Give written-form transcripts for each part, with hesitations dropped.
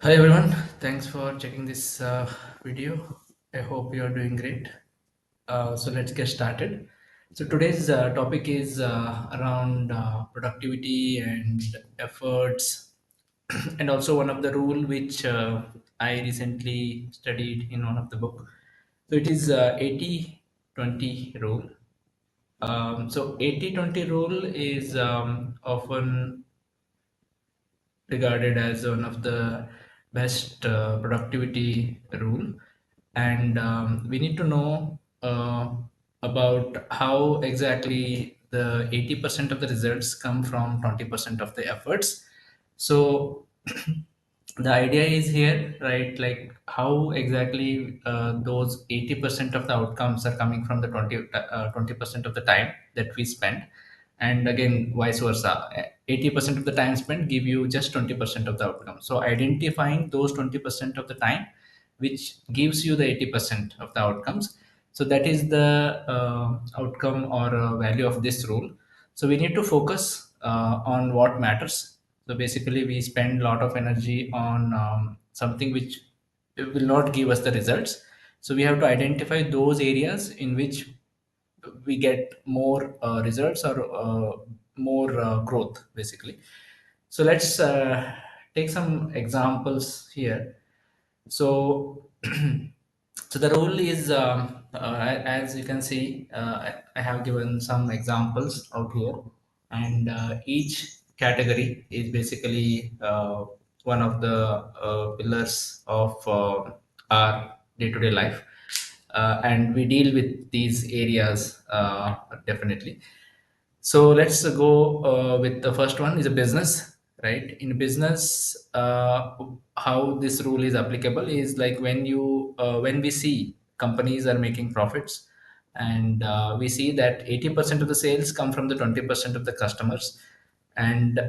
Hi everyone, thanks for checking this video. I hope you are doing great. So let's get started. So today's topic is around productivity and efforts, and also one of the rule which I recently studied in one of the book. So it is 80-20 rule. So 80-20 rule is often regarded as one of the best productivity rule, and we need to know about how exactly the 80% of the results come from 20% of the efforts. So the idea is here, right? Like how exactly those 80% of the outcomes are coming from the 20% of the time that we spend, and again vice versa. 80% of the time spent give you just 20% of the outcome. So identifying those 20% of the time which gives you the 80% of the outcomes, so that is the outcome or value of this rule. So we need to focus on what matters. So basically we spend a lot of energy on something which will not give us the results. So we have to identify those areas in which we get more results or more growth basically. So let's take some examples here. So so the rule is as you can see, I have given some examples out here, and each category is basically one of the pillars of our day-to-day life, and we deal with these areas definitely. So let's go with the first one is a business, right? In business, how this rule is applicable is like when we see companies are making profits, and we see that 80% of the sales come from the 20% of the customers, and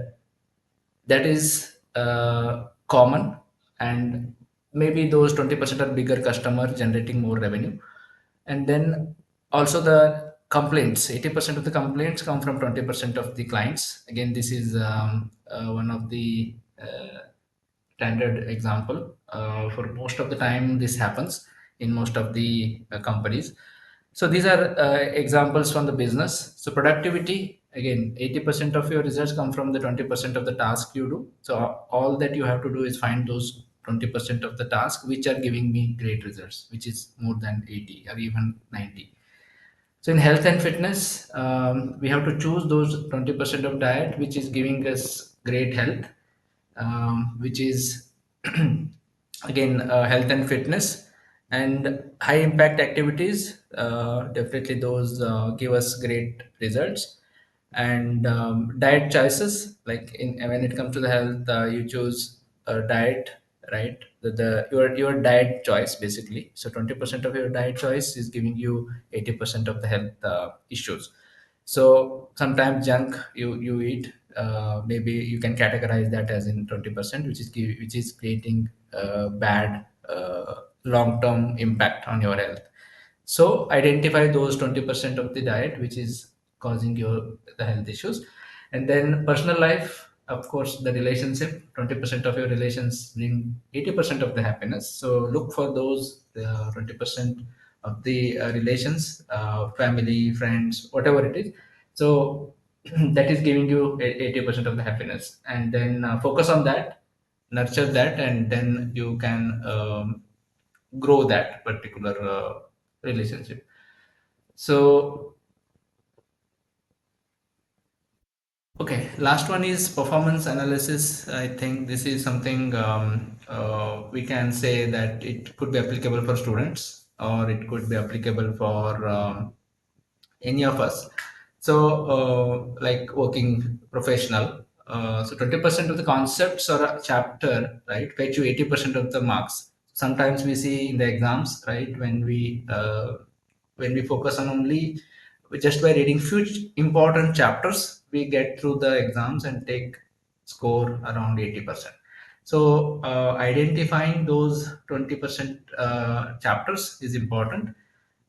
that is common, and maybe those 20% are bigger customer generating more revenue. And then also the complaints, 80% of the complaints come from 20% of the clients. Again, this is one of the standard example. For most of the time this happens in most of the companies. So these are examples from the business. So productivity, again, 80% of your results come from the 20% of the task you do. So all that you have to do is find those 20% of the task which are giving me great results, which is more than 80 or even 90. So in health and fitness, we have to choose those 20% of diet which is giving us great health, which is again health and fitness. And high impact activities, definitely those give us great results. And diet choices, like in when it comes to the health, you choose a diet, right? Your diet choice basically. So 20% of your diet choice is giving you 80% of the health issues. So sometimes junk you eat, maybe you can categorize that as in 20%, which is creating bad long term impact on your health. So identify those 20% of the diet which is causing your the health issues. And then personal life, of course, the relationship, 20% of your relations bring 80% of the happiness. So look for those 20% of the relations, family, friends, whatever it is. So that is giving you 80% of the happiness, and then focus on that, nurture that, and then you can grow that particular relationship. So, okay, last one is performance analysis. I think this is something we can say that it could be applicable for students, or it could be applicable for any of us. So, like working professional. So 20% of the concepts or a chapter, right, fetch you 80% of the marks. Sometimes we see in the exams, right, when we focus on only just by reading few important chapters, we get through the exams and take score around 80%. So identifying those 20% chapters is important,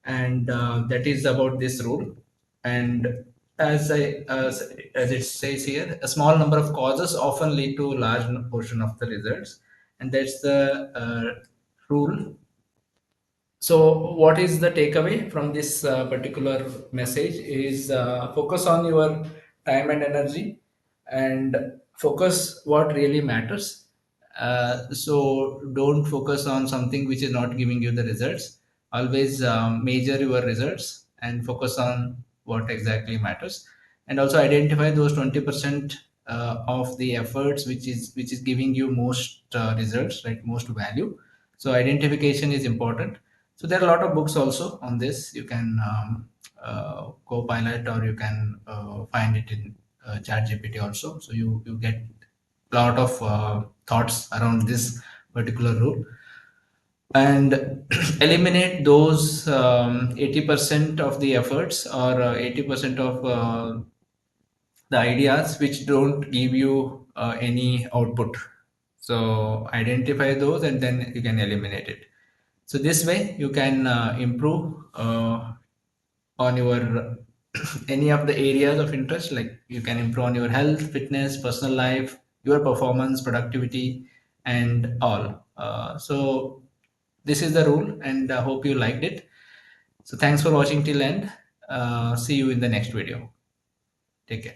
and that is about this rule. And as it says here, a small number of causes often lead to a large portion of the results, and that's the rule. So, what is the takeaway from this particular message is focus on your time and energy and focus what really matters. So, don't focus on something which is not giving you the results. Always measure your results and focus on what exactly matters. And also identify those 20% of the efforts which is giving you most results, right? Most value. So, identification is important. So there are a lot of books also on this. You can Copilot, or you can find it in ChatGPT also. So you get a lot of thoughts around this particular rule, and eliminate those 80% of the efforts, or 80% of the ideas which don't give you any output. So identify those and then you can eliminate it. So this way you can improve on your any of the areas of interest. Like you can improve on your health, fitness, personal life, your performance, productivity, and all. So this is the rule, and I hope you liked it. So thanks for watching till end. See you in the next video. Take care.